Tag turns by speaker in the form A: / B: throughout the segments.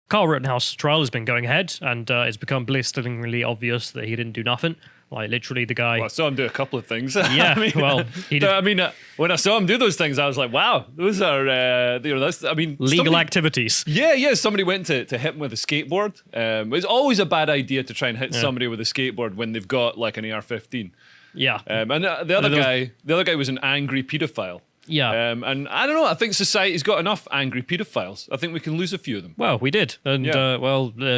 A: Kyle Rittenhouse trial has been going ahead, and it's become blisteringly obvious that he didn't do nothing. Like, literally, the guy...
B: Well, I saw him do a couple of things.
A: Yeah, he did.
B: I mean, when I saw him do those things, I was like, wow, those are, that's, I mean...
A: legal activities.
B: Yeah, somebody went to hit him with a skateboard. It's always a bad idea to try and hit somebody with a skateboard when they've got, like, an AR-15.
A: Yeah.
B: And the other guy was an angry paedophile.
A: Yeah.
B: And I don't know, I think society's got enough angry paedophiles. I think we can lose a few of them.
A: Well, we did. And,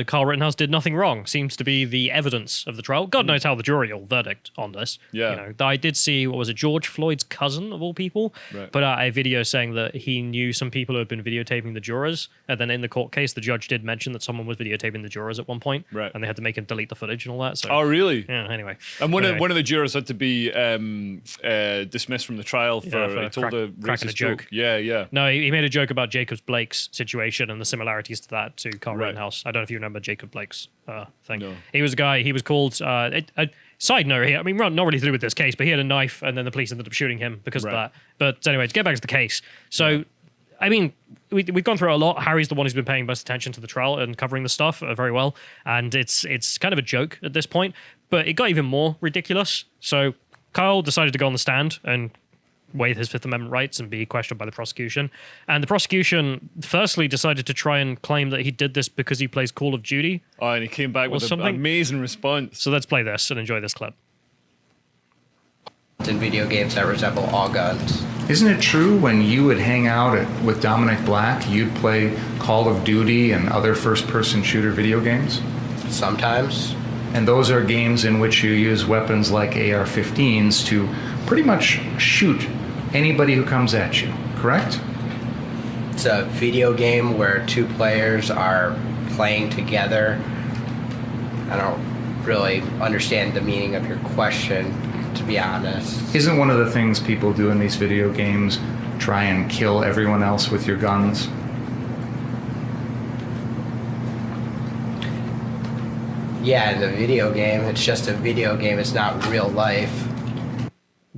A: Kyle Rittenhouse did nothing wrong. Seems to be the evidence of the trial. God knows how the jury will verdict on this.
B: Yeah.
A: You know, I did see, what was it, George Floyd's cousin, of all people, put out a video saying that he knew some people who had been videotaping the jurors. And then in the court case, the judge did mention that someone was videotaping the jurors at one point.
B: Right.
A: And they had to make him delete the footage and all that. So,
B: oh, really?
A: Yeah, anyway.
B: And one of the jurors had to be dismissed from the trial for told a
A: cracking a joke.
B: Yeah.
A: No, he made a joke about Jacob Blake's situation and the similarities to that to Kyle Rittenhouse. I don't know if you remember Jacob Blake's thing.
B: No.
A: He was a guy, he was called... side note here, I mean, not really to do with this case, but he had a knife and then the police ended up shooting him because of that. But anyway, to get back to the case. So, I mean, we've gone through a lot. Harry's the one who's been paying most attention to the trial and covering the stuff very well. And it's kind of a joke at this point. But it got even more ridiculous. So Kyle decided to go on the stand and waive his Fifth Amendment rights and be questioned by the prosecution. And the prosecution firstly decided to try and claim that he did this because he plays Call of Duty.
B: Oh, and he came back with an amazing response.
A: So let's play this and enjoy this clip.
C: In video games that resemble all guns.
D: Isn't it true when you would hang out with Dominic Black, you'd play Call of Duty and other first-person shooter video games?
C: Sometimes.
D: And those are games in which you use weapons like AR-15s to pretty much shoot anybody who comes at you, correct?
C: It's a video game where two players are playing together. I don't really understand the meaning of your question, to be honest.
D: Isn't one of the things people do in these video games try and kill everyone else with your guns?
C: Yeah, in the video game, it's just a video game. It's not real life.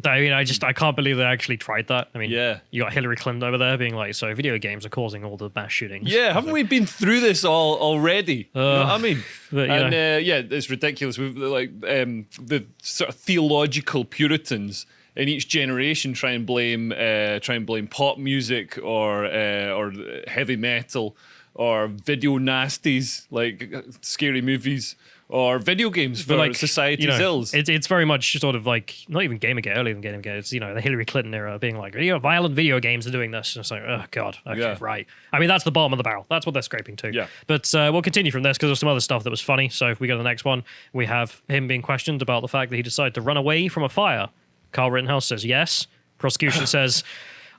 A: I mean, I can't believe they actually tried that. I mean,
B: yeah.
A: You got Hillary Clinton over there being like, so video games are causing all the mass shootings.
B: Yeah, haven't we been through this all already? You know what I mean?
A: But,
B: it's ridiculous. We've the sort of theological Puritans in each generation try and blame pop music or heavy metal or video nasties like scary movies. Or video games for society's ills.
A: It's very much sort of like, not even Gamergate, earlier than Gamergate. It's, the Hillary Clinton era being like, violent video games are doing this. And it's like, oh, God. Okay, right. I mean, that's the bottom of the barrel. That's what they're scraping to.
B: Yeah.
A: But we'll continue from this because there's some other stuff that was funny. So if we go to the next one, we have him being questioned about the fact that he decided to run away from a fire. Kyle Rittenhouse says yes. Prosecution says,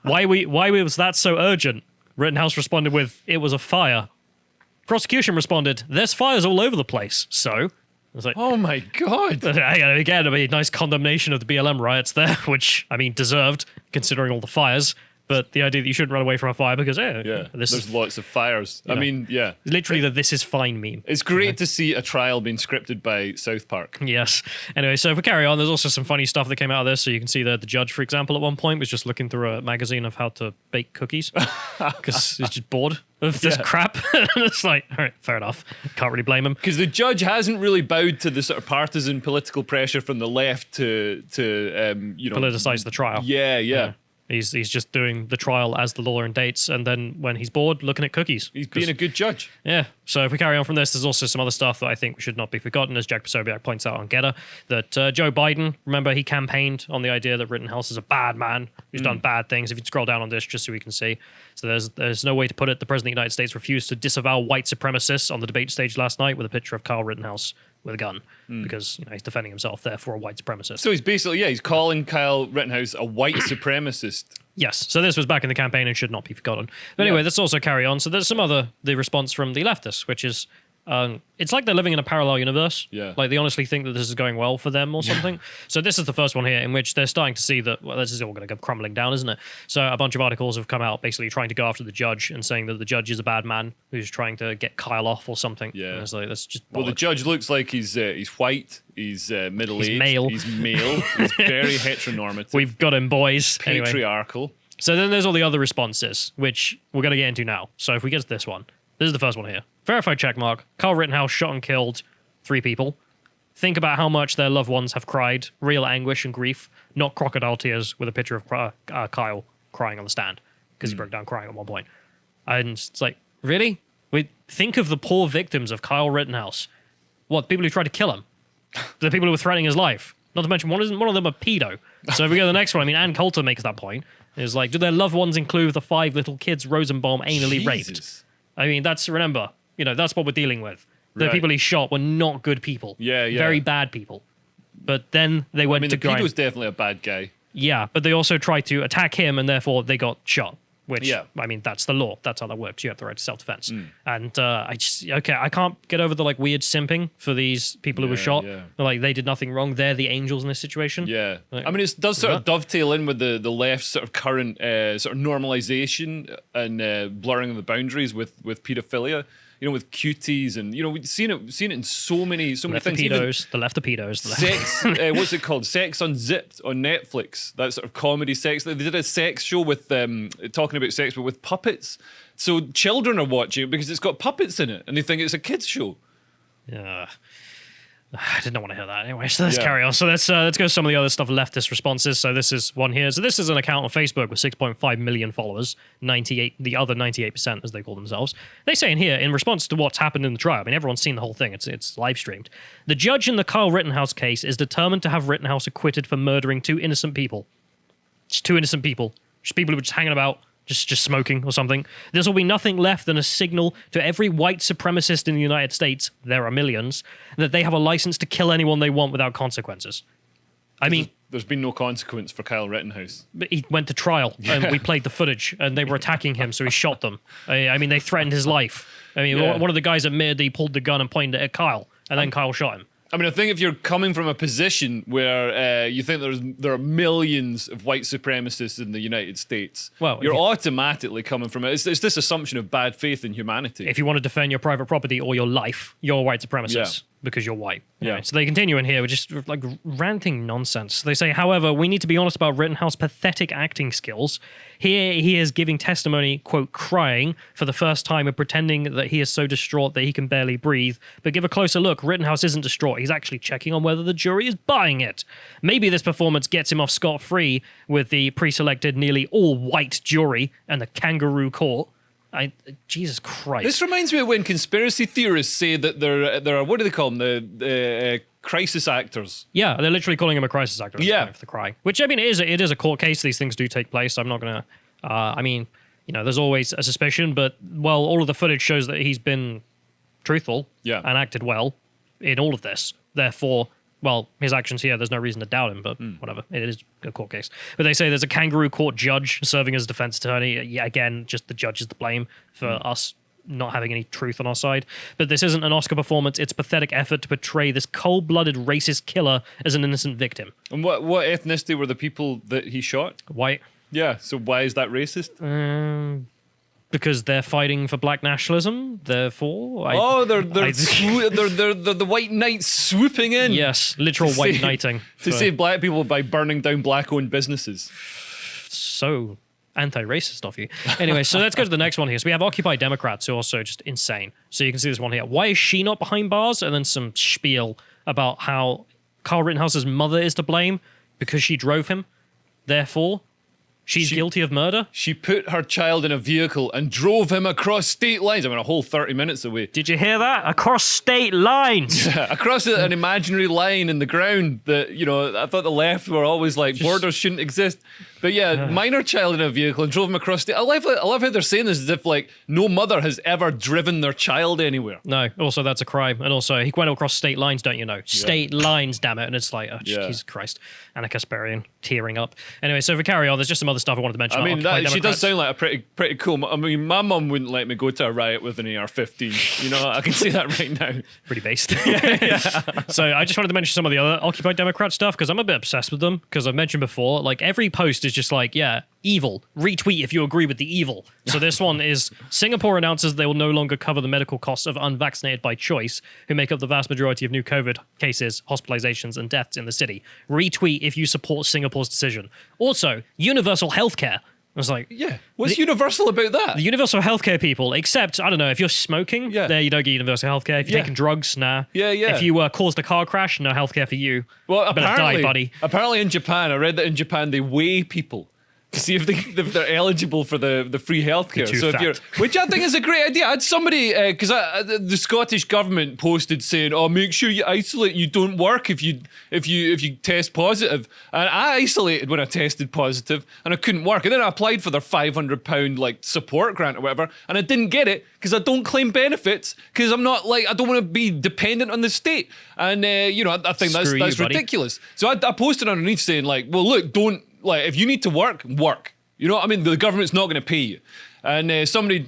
A: why was that so urgent? Rittenhouse responded with, it was a fire. Prosecution responded, there's fires all over the place. So, I was like,
B: oh my God.
A: Again, I mean, nice condemnation of the BLM riots there, which, I mean, deserved, considering all the fires. But the idea that you shouldn't run away from a fire because,
B: there's lots of fires. I mean, yeah.
A: Literally the "this is fine" meme.
B: It's great to see a trial being scripted by South Park.
A: Yes. Anyway, so if we carry on, there's also some funny stuff that came out of this. So you can see that the judge, for example, at one point was just looking through a magazine of how to bake cookies because he's just bored of this crap. And it's like, all right, fair enough. Can't really blame him.
B: Because the judge hasn't really bowed to the sort of partisan political pressure from the left to
A: politicize the trial.
B: Yeah.
A: He's just doing the trial as the law indicates, and then when he's bored, looking at cookies.
B: He's being a good judge.
A: Yeah. So if we carry on from this, there's also some other stuff that I think should not be forgotten, as Jack Posobiec points out on Getter, that Joe Biden, remember, he campaigned on the idea that Rittenhouse is a bad man who's done bad things. If you scroll down on this, just so we can see. So there's no way to put it. The President of the United States refused to disavow white supremacists on the debate stage last night with a picture of Kyle Rittenhouse with a gun because he's defending himself, therefore a white supremacist.
B: So he's basically, he's calling Kyle Rittenhouse a white supremacist.
A: Yes, so this was back in the campaign and should not be forgotten. But anyway, let's also carry on. So there's the response from the leftists, which is, it's like they're living in a parallel universe.
B: Yeah.
A: Like they honestly think that this is going well for them or something. So this is the first one here in which they're starting to see that, well, this is all going to go crumbling down, isn't it? So a bunch of articles have come out basically trying to go after the judge and saying that the judge is a bad man who's trying to get Kyle off or something.
B: Yeah.
A: And it's like, that's just bollocks.
B: Well, the judge looks like he's white, he's middle-aged.
A: He's male.
B: He's male. He's very heteronormative.
A: We've got him, boys.
B: Patriarchal.
A: Anyway. So then there's all the other responses, which we're going to get into now. So if we get to this one, this is the first one here. verified checkmark. Kyle Rittenhouse shot and killed 3 people. Think about how much their loved ones have cried, real anguish and grief, not crocodile tears with a picture of Kyle crying on the stand because he broke down crying at one point. And it's like, really? We think of the poor victims of Kyle Rittenhouse. What, people who tried to kill him? The people who were threatening his life. Not to mention, one of them a pedo. So if we go to the next one, I mean, Ann Coulter makes that point. It's like, do their loved ones include the 5 little kids Rosenbaum anally raped? I mean, that's what we're dealing with. The people he shot were not good people.
B: Yeah.
A: Very bad people. But then they went to grind.
B: The pedo was definitely a bad guy.
A: Yeah, but they also tried to attack him, and therefore they got shot. Which, I mean, that's the law. That's how that works. You have the right to self-defense. And I can't get over the weird simping for these people who were shot.
B: Yeah.
A: Like, they did nothing wrong. They're the angels in this situation.
B: Yeah. I mean, it does sort of dovetail in with the left's sort of current sort of normalization and blurring of the boundaries with pedophilia. With cuties and we've seen it in so many things.
A: The left-pedos.
B: Sex, what's it called? Sex Unzipped on Netflix. That sort of comedy sex. They did a sex show with talking about sex, but with puppets. So children are watching it because it's got puppets in it, and they think it's a kids show.
A: Yeah. I did not want to hear that anyway, so let's carry on. So let's go to some of the other stuff, leftist responses. So this is one here. So this is an account on Facebook with 6.5 million followers, the other 98%, as they call themselves. They say in here, in response to what's happened in the trial, I mean, everyone's seen the whole thing. It's live streamed. The judge in the Kyle Rittenhouse case is determined to have Rittenhouse acquitted for murdering 2 innocent people. Just 2 innocent people. Just people who were just hanging about, just smoking or something. This will be nothing left than a signal to every white supremacist in the United States, there are millions, that they have a license to kill anyone they want without consequences. I mean,
B: there's been no consequence for Kyle Rittenhouse.
A: But he went to trial, and we played the footage, and they were attacking him, so he shot them. I mean, they threatened his life. I mean, one of the guys admitted he pulled the gun and pointed it at Kyle, and then Kyle shot him.
B: I mean, I think if you're coming from a position where you think there are millions of white supremacists in the United States, you're automatically coming from it. It's this assumption of bad faith in humanity.
A: If you want to defend your private property or your life, you're a white supremacist because you're white. Anyway, so they continue in here with just ranting nonsense. They say, however, we need to be honest about Rittenhouse's pathetic acting skills. Here he is giving testimony, quote, crying for the first time and pretending that he is so distraught that he can barely breathe. But give a closer look. Rittenhouse isn't distraught. He's actually checking on whether the jury is buying it. Maybe this performance gets him off scot-free with the pre-selected nearly all-white jury and the kangaroo court. Jesus Christ.
B: This reminds me of when conspiracy theorists say that there are what do they call them? The crisis actors.
A: Yeah, they're literally calling him a crisis actor. For the cry. Which, I mean, it is a court case. These things do take place. I'm not going to... I mean, there's always a suspicion, but, all of the footage shows that he's been truthful and acted well in all of this. Therefore, his actions here, there's no reason to doubt him, but whatever. It is a court case. But they say there's a kangaroo court judge serving as a defense attorney. Yeah, again, just the judge is to blame for us not having any truth on our side. But this isn't an Oscar performance. It's a pathetic effort to portray this cold-blooded racist killer as an innocent victim.
B: And what ethnicity were the people that he shot?
A: White.
B: Yeah, so why is that racist?
A: Because they're fighting for black nationalism, therefore...
B: they're the white knights swooping in.
A: Yes, literal white knighting.
B: To save black people by burning down black-owned businesses.
A: So anti-racist of you. Anyway, so let's go to the next one here. So we have Occupy Democrats, who are also just insane. So you can see this one here. Why is she not behind bars? And then some spiel about how Kyle Rittenhouse's mother is to blame because she drove him. Therefore... She's guilty of murder?
B: She put her child in a vehicle and drove him across state lines. I mean, a whole 30 minutes away.
A: Did you hear that? Across state lines.
B: Across an imaginary line in the ground that, I thought the left were always like, borders shouldn't exist. But minor child in a vehicle and drove him across state. I love how they're saying this as if, no mother has ever driven their child anywhere.
A: No, also that's a crime. And also, he went across state lines, don't you know? State lines, damn it. And it's like, Jesus Christ. Anna Kasparian tearing up. Anyway, so if we carry on, there's just some other stuff I wanted to mention.
B: I mean, she does sound like a pretty cool... I mean, my mum wouldn't let me go to a riot with an AR-15. I can see that right now.
A: Pretty based. So I just wanted to mention some of the other Occupy Democrat stuff, because I'm a bit obsessed with them, because I've mentioned before, every post is just evil. Retweet if you agree with the evil. So this one is, Singapore announces they will no longer cover the medical costs of unvaccinated by choice, who make up the vast majority of new COVID cases, hospitalizations, and deaths in the city. Retweet if you support Singapore's decision. Also, universal healthcare. was like,
B: Yeah. What's universal about that?
A: the universal healthcare people, except, I don't know, if you're smoking, there you don't get universal healthcare. If you're taking drugs, nah.
B: Yeah.
A: If you caused a car crash, no healthcare for you.
B: Well,
A: You better die, buddy.
B: apparently in Japan, I read that in Japan they weigh people to see if they're eligible for the free healthcare.
A: You're too
B: So if
A: fat.
B: you're, which I think is a great idea. I had somebody because the Scottish government posted saying, "Oh, make sure you isolate. You don't work if you test positive." And I isolated when I tested positive, and I couldn't work. And then I applied for their £500 like support grant or whatever, and I didn't get it because I don't claim benefits because I'm not like I don't want to be dependent on the state. And I think that's
A: Screw you, buddy.
B: ridiculous. So I posted underneath saying like, "Well, look, don't." Like, if you need to work. You know what I mean? The government's not going to pay you. And somebody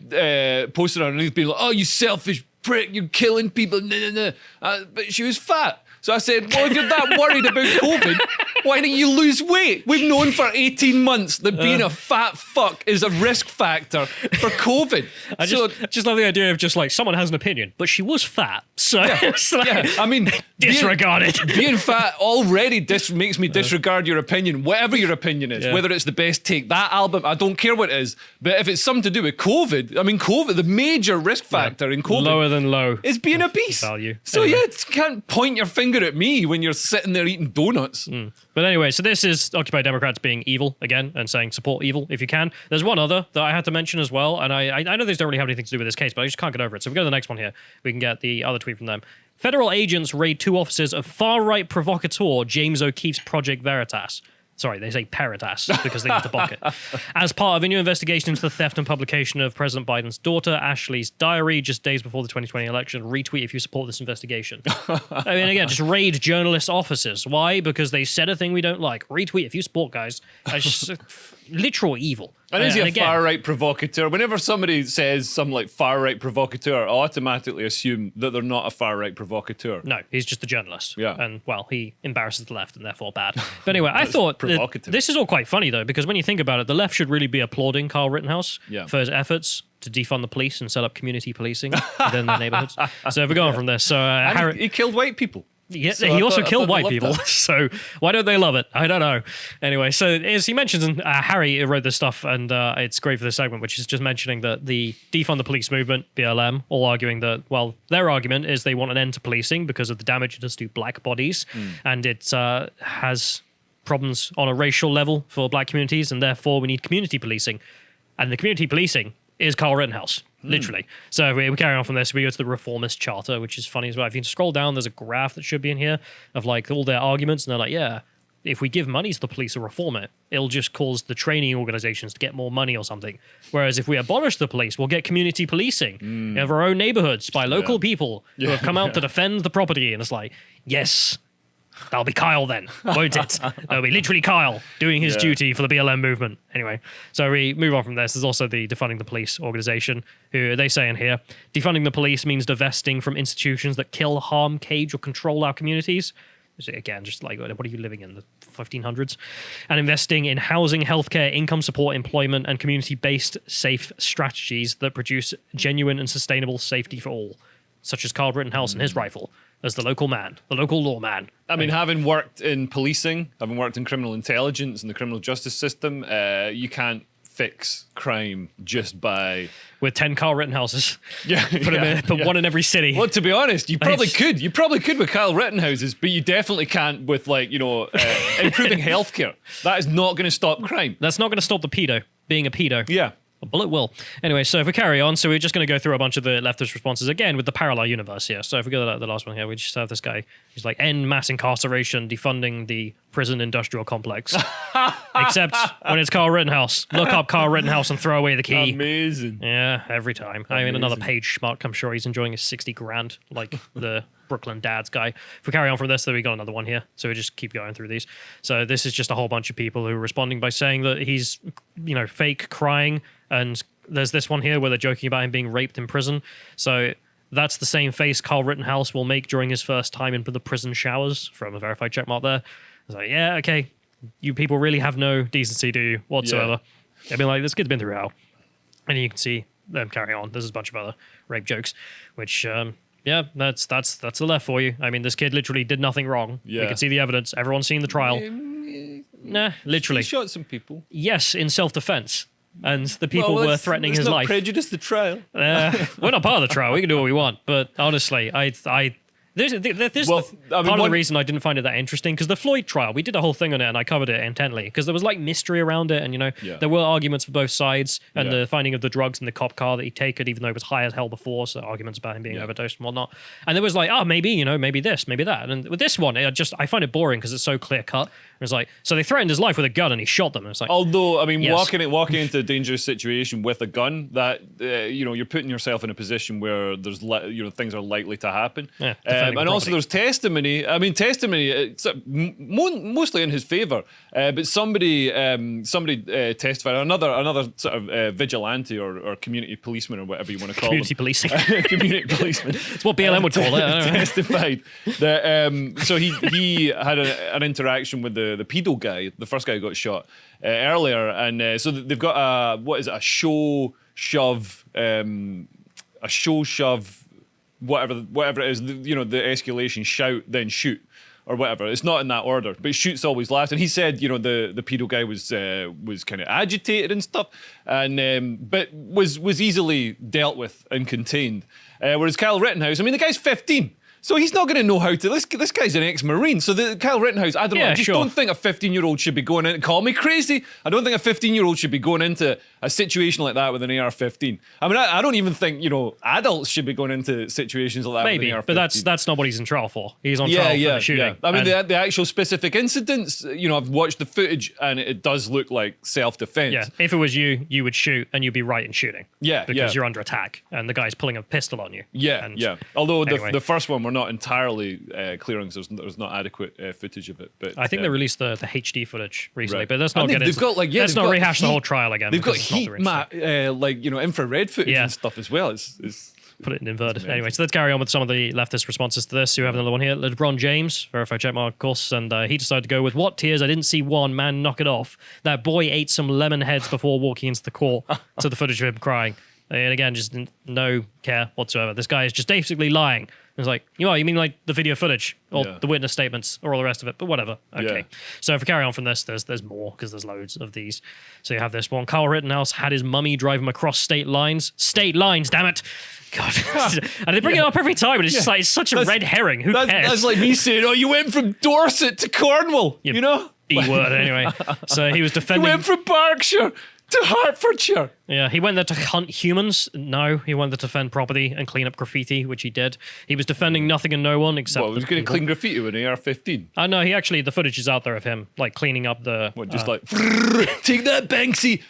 B: posted underneath being like, "Oh, you selfish prick, you're killing people." But she was fat. So I said, well, if you're that worried about COVID, why don't you lose weight? We've known for 18 months that being a fat fuck is a risk factor for COVID.
A: I just love the idea of just like someone has an opinion, but she was fat, so it's like,
B: I mean,
A: disregard it.
B: Being fat already makes me disregard your opinion, whatever your opinion is, whether it's the best take, that album, I don't care what it is. But if it's something to do with COVID, I mean, COVID, the major risk factor in COVID
A: Lower than low
B: is being obese.
A: value.
B: So
A: Anyway.
B: you can't point your finger at me when you're sitting there eating donuts.
A: But anyway, so this is Occupy Democrats being evil again and saying support evil if you can. There's one other that I had to mention as well, and I know these don't really have anything to do with this case, but I just can't get over it. So if we go to the next one here, we can get the other tweet from them. Federal agents raid 2 offices of far-right provocateur James O'Keefe's Project Veritas. Sorry, they say Peritas because they need to block it. As part of a new investigation into the theft and publication of President Biden's daughter, Ashley's diary, just days before the 2020 election. Retweet if you support this investigation. I mean, again, just raid journalists' offices. Why? Because they said a thing we don't like. Retweet if you support, guys. It's just literal evil.
B: And is he a
A: again,
B: far-right provocateur? Whenever somebody says some like far-right provocateur, I automatically assume that they're not a far-right provocateur.
A: No, he's just a journalist.
B: Yeah.
A: And, well, he embarrasses the left and therefore bad. But anyway, I thought
B: provocative.
A: this is all quite funny, though, because when you think about it, the left should really be applauding Kyle Rittenhouse for his efforts to defund the police and set up community policing within their neighborhoods. So if we're going from this, so
B: And he killed white people.
A: Yeah,
B: So
A: he
B: I
A: also
B: thought
A: killed
B: they
A: white
B: loved
A: people.
B: that.
A: So why don't they love it? I don't know. Anyway, so as he mentions, Harry wrote this stuff, and it's great for this segment, which is just mentioning that the defund the police movement, BLM, all arguing that, well, their argument is they want an end to policing because of the damage it does to black bodies, and it has problems on a racial level for black communities, and therefore we need community policing. And the community policing is Kyle Rittenhouse. Literally. So we carry on from this. We go to the Reformist Charter, which is funny as well. If you scroll down, there's a graph that should be in here of like all their arguments. And they're like, yeah, if we give money to the police to reform it, it'll just cause the training organizations to get more money or something. Whereas if we abolish the police, we'll get community policing of our own neighborhoods by local people who have come out to defend the property. And it's like, yes, that'll be Kyle then, won't it? That'll be literally Kyle doing his duty for the BLM movement. Anyway, so we move on from this. There's also the Defunding the Police organization, who they say in here, defunding the police means divesting from institutions that kill, harm, cage, or control our communities. So again, just like, what are you living in, the 1500s? And investing in housing, healthcare, income support, employment, and community-based safe strategies that produce genuine and sustainable safety for all, such as Kyle Rittenhouse and his rifle, as the local man, the local lawman.
B: I mean, having worked in policing, having worked in criminal intelligence and the criminal justice system, you can't fix crime just by...
A: With 10 Kyle Rittenhouses. Put one in every city.
B: Well, to be honest, you probably could. You probably could with Kyle Rittenhouse's, but you definitely can't with, like, improving healthcare. That is not going to stop crime.
A: That's not going to stop the pedo being a pedo.
B: Yeah.
A: A bullet will. Anyway, so if we carry on, so we're just going to go through a bunch of the leftist responses again with the parallel universe here. So if we go to the last one here, we just have this guy who's like, end mass incarceration, defunding the prison industrial complex. Except when it's Kyle Rittenhouse. Look up Kyle Rittenhouse and throw away the key.
B: Amazing.
A: Yeah, every time. I mean, another page schmuck. I'm sure he's enjoying his 60 grand, like the Brooklyn Dads guy. If we carry on from this, then we got another one here. So we just keep going through these. So this is just a whole bunch of people who are responding by saying that he's, fake crying. And there's this one here where they're joking about him being raped in prison. So that's the same face Kyle Rittenhouse will make during his first time in the prison showers, from a verified checkmark there. It's like, yeah, okay. You people really have no decency, do you, whatsoever? Yeah. I mean, like, this kid's been through hell. And you can see them carry on. There's a bunch of other rape jokes, which... that's the left for you. I mean, this kid literally did nothing wrong.
B: Yeah.
A: We can see the evidence. Everyone's seen the trial. Nah, literally.
B: He shot some people.
A: Yes, in self-defense. and the people were threatening his life.
B: Prejudice the trial.
A: We're not part of the trial. We can do what we want. But honestly, there's part of the reason I didn't find it that interesting, because the Floyd trial, we did a whole thing on it and I covered it intently because there was like mystery around it, and there were arguments for both sides, and the finding of the drugs in the cop car that he'd taken, even though it was high as hell before, so arguments about him being overdosed and whatnot. And there was like, maybe this, maybe that. And with this one, I find it boring because it's so clear cut. It's like, so they threatened his life with a gun and he shot them. It's like,
B: although, I mean, walking into a dangerous situation with a gun, that you're putting yourself in a position where there's things are likely to happen.
A: Yeah,
B: and also there's testimony. I mean, it's mostly in his favor. But somebody testified, another sort of vigilante or community policeman or whatever you want to call
A: community
B: them.
A: policing.
B: Community policeman.
A: It's what BLM would call it.
B: Testified that so he had an interaction with the pedo guy, the first guy who got shot earlier, and so they've got a show shove, whatever it is, the escalation, shout then shoot, or whatever. It's not in that order, but shoot's always last. And he said, the pedo guy was kind of agitated and stuff, and but was easily dealt with and contained. Whereas Kyle Rittenhouse, I mean, the guy's 15. So he's not going to know how to. This guy's an ex-Marine. So Kyle Rittenhouse, I don't know. I just don't think a 15-year-old should be going in. Call me crazy. I don't think a 15-year-old should be going into a situation like that with an AR-15. I mean, I don't even think adults should be going into situations like that.
A: Maybe,
B: with an AR-15.
A: but that's not what he's in trial for. He's on trial for the shooting.
B: I mean, the actual specific incidents. I've watched the footage and it does look like self-defense.
A: Yeah, if it was you would shoot and you'd be right in shooting. Because you're under attack and the guy's pulling a pistol on you.
B: Although the first one we're not entirely clear on because there's not adequate footage of it. But
A: I think they released the HD footage recently,
B: right.
A: But let's not let's not rehash the whole trial again.
B: They've got heat map, infrared footage and stuff as well. It's
A: put it in inverted. Anyway, so let's carry on with some of the leftist responses to this. So we have another one here. LeBron James, verified check mark, of course, and he decided to go with, what tears? I didn't see one. Man, knock it off. That boy ate some lemon heads before walking into the court. So the footage of him crying. And again, just no care whatsoever. This guy is just basically lying. It's like, you mean like the video footage or the witness statements or all the rest of it, but whatever. Okay. So if we carry on from this, there's more because there's loads of these. So you have this one. Kyle Rittenhouse had his mummy drive him across state lines. State lines, damn it. God. And they bring it up every time, and it's just like, it's such a red herring. Who cares?
B: That's like me saying, you went from Dorset to Cornwall, B
A: word, anyway. So he was defending...
B: You went from Berkshire to Hertfordshire.
A: Yeah, he went there to hunt humans. No, he went there to defend property and clean up graffiti, which he did. He was defending nothing and no one except.
B: Well, he was going to clean graffiti with an AR-15.
A: No, the footage is out there of him like cleaning up the.
B: What, just like take that, Banksy.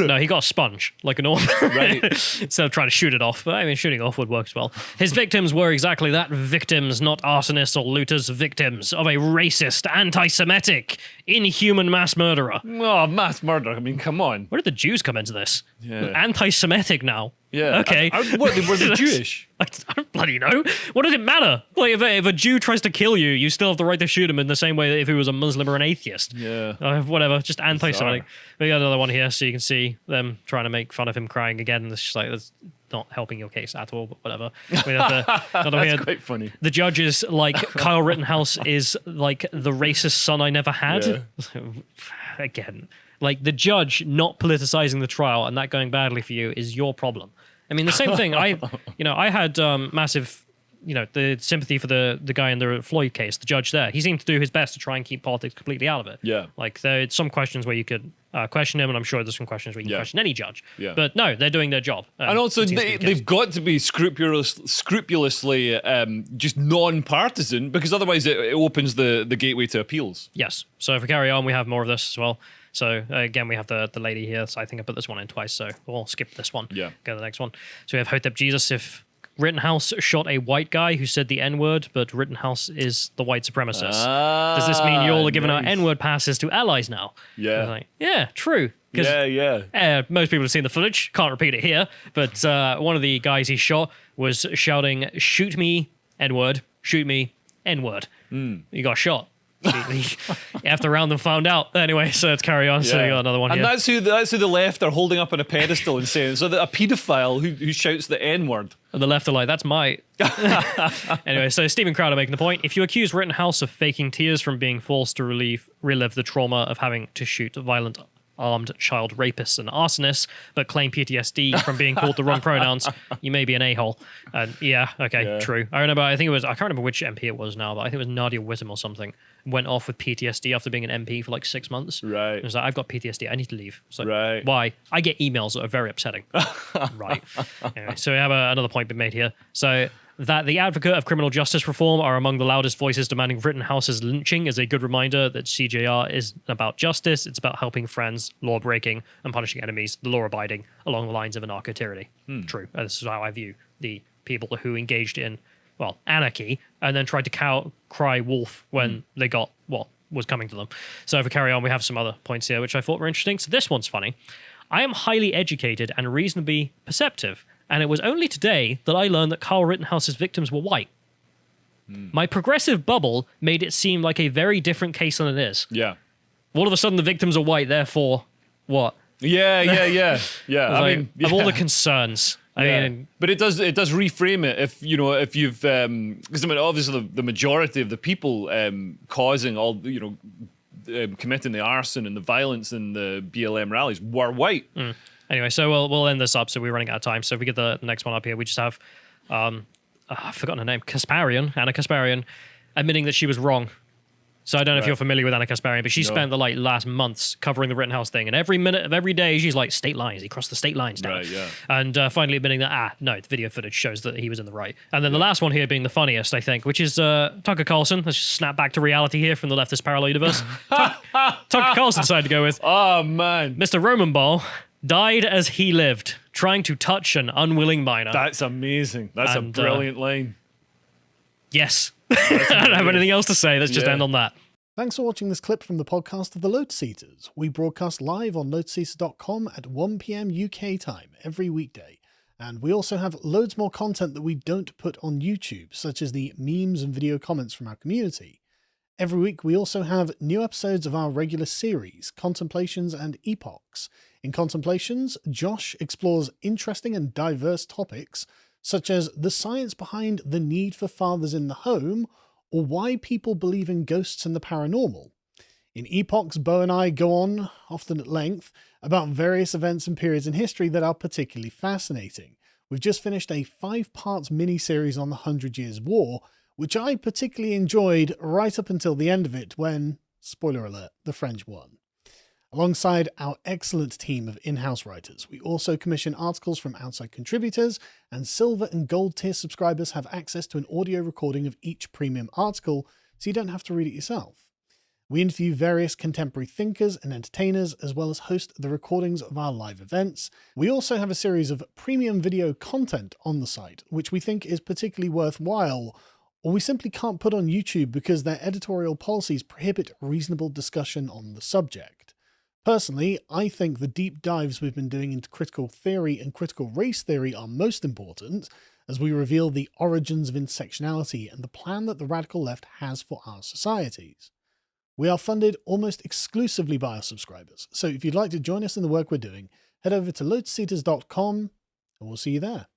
A: No, he got a sponge like a normal.
B: Right.
A: Instead of trying to shoot it off, but I mean, shooting off would work as well. His victims were exactly that: victims, not arsonists or looters. Victims of a racist, anti-Semitic, inhuman mass murderer.
B: Oh, mass murder! I mean, come on.
A: Where did the Jews come into this?
B: Yeah.
A: Anti-Semitic now.
B: Yeah.
A: Okay.
B: What, were they Jewish?
A: I don't bloody know. What does it matter? Like, if a Jew tries to kill you, you still have the right to shoot him in the same way that if he was a Muslim or an atheist.
B: Yeah.
A: Whatever. Just anti-Semitic. We got another one here, so you can see them trying to make fun of him crying again. It's just like, that's not helping your case at all, but whatever. We have another one here.
B: That's quite funny.
A: The judge is like, Kyle Rittenhouse is like the racist son I never had. Yeah. Again. Like, the judge not politicizing the trial and that going badly for you is your problem. I mean, the same thing. I had massive, the sympathy for the guy in the Floyd case, the judge there. He seemed to do his best to try and keep politics completely out of it.
B: Yeah.
A: Like, there's some questions where you could question him, and I'm sure there's some questions where you can question any judge.
B: Yeah.
A: But no, they're doing their job.
B: And also, they've got to be scrupulously just non-partisan, because otherwise it opens the gateway to appeals.
A: Yes. So if we carry on, we have more of this as well. So again, we have the lady here. So I think I put this one in twice. So we'll skip this one.
B: Yeah.
A: Go to the next one. So we have Hotep Jesus. If Rittenhouse shot a white guy who said the N-word, but Rittenhouse is the white supremacist. Does this mean you all are giving out N-word passes to allies now?
B: Yeah.
A: Like, yeah, true. Most people have seen the footage. Can't repeat it here. But one of the guys he shot was shouting, "Shoot me, N-word. Shoot me, N-word." He got shot. After round them found out. Anyway, so let's carry on. So you got another one
B: and
A: here.
B: And that's who the left are holding up on a pedestal and saying, so that a paedophile who shouts the N-word.
A: And the left are like, that's my... Anyway, so Stephen Crowder making the point. If you accuse Rittenhouse of faking tears from being forced to relive the trauma of having to shoot violent armed child rapists and arsonists, but claim PTSD from being called the wrong pronouns, you may be an a-hole. And true. I can't remember which MP it was now, but I think it was Nadia Whittam or something, went off with PTSD after being an MP for like 6 months.
B: Right.
A: It was like, I've got PTSD, I need to leave. It's like,
B: right.
A: Why? I get emails that are very upsetting. Right. Anyway, so we have another point been made here. So that the advocate of criminal justice reform are among the loudest voices demanding Rittenhouse's lynching is a good reminder that CJR is about justice. It's about helping friends, law breaking, and punishing enemies, the law abiding, along the lines of anarcho-tyranny. True. And this is how I view the people who engaged in, well, anarchy and then tried to cry wolf when they got what was coming to them. So if we carry on, we have some other points here which I thought were interesting. So this one's funny. I am highly educated and reasonably perceptive, and it was only today that I learned that Kyle Rittenhouse's victims were white. My progressive bubble made it seem like a very different case than it is.
B: Yeah.
A: All of a sudden, the victims are white, therefore, what?
B: Yeah. I mean,
A: of all the concerns. I mean,
B: but it does reframe it if you've because I mean obviously the majority of the people causing all committing the arson and the violence in the BLM rallies were white.
A: Anyway, so we'll end this up. So we're running out of time. So if we get the next one up here, we just have I've forgotten her name, Anna Kasparian, admitting that she was wrong. So I don't know if you're familiar with Anna Kasparian, but she spent the last months covering the Rittenhouse thing, and every minute of every day she's like, state lines, he crossed the state lines now.
B: Right, yeah.
A: And finally admitting that, no, the video footage shows that he was in the right. And then the last one here being the funniest, I think, which is Tucker Carlson. Let's just snap back to reality here from the leftist parallel universe. Tucker Carlson decided to go with,
B: oh, man.
A: Mr. Roman Ball died as he lived, trying to touch an unwilling minor.
B: That's amazing. That's a brilliant line.
A: Yes. I don't have anything else to say. Let's just end on that.
E: Thanks for watching this clip from the podcast of the Lotus Eaters. We broadcast live on lotuseaters.com at 1 p.m. UK time every weekday. And we also have loads more content that we don't put on YouTube, such as the memes and video comments from our community. Every week we also have new episodes of our regular series, Contemplations and Epochs. In Contemplations, Josh explores interesting and diverse topics, such as the science behind the need for fathers in the home, or why people believe in ghosts and the paranormal. In Epochs, Bo and I go on, often at length, about various events and periods in history that are particularly fascinating. We've just finished a 5-part mini-series on the 100 Years' War, which I particularly enjoyed right up until the end of it when, spoiler alert, the French won. Alongside our excellent team of in-house writers, we also commission articles from outside contributors, and silver and gold tier subscribers have access to an audio recording of each premium article, so you don't have to read it yourself. We interview various contemporary thinkers and entertainers, as well as host the recordings of our live events. We also have a series of premium video content on the site, which we think is particularly worthwhile, or we simply can't put on YouTube because their editorial policies prohibit reasonable discussion on the subject. Personally, I think the deep dives we've been doing into critical theory and critical race theory are most important, as we reveal the origins of intersectionality and the plan that the radical left has for our societies. We are funded almost exclusively by our subscribers, so if you'd like to join us in the work we're doing, head over to lotuseaters.com and we'll see you there.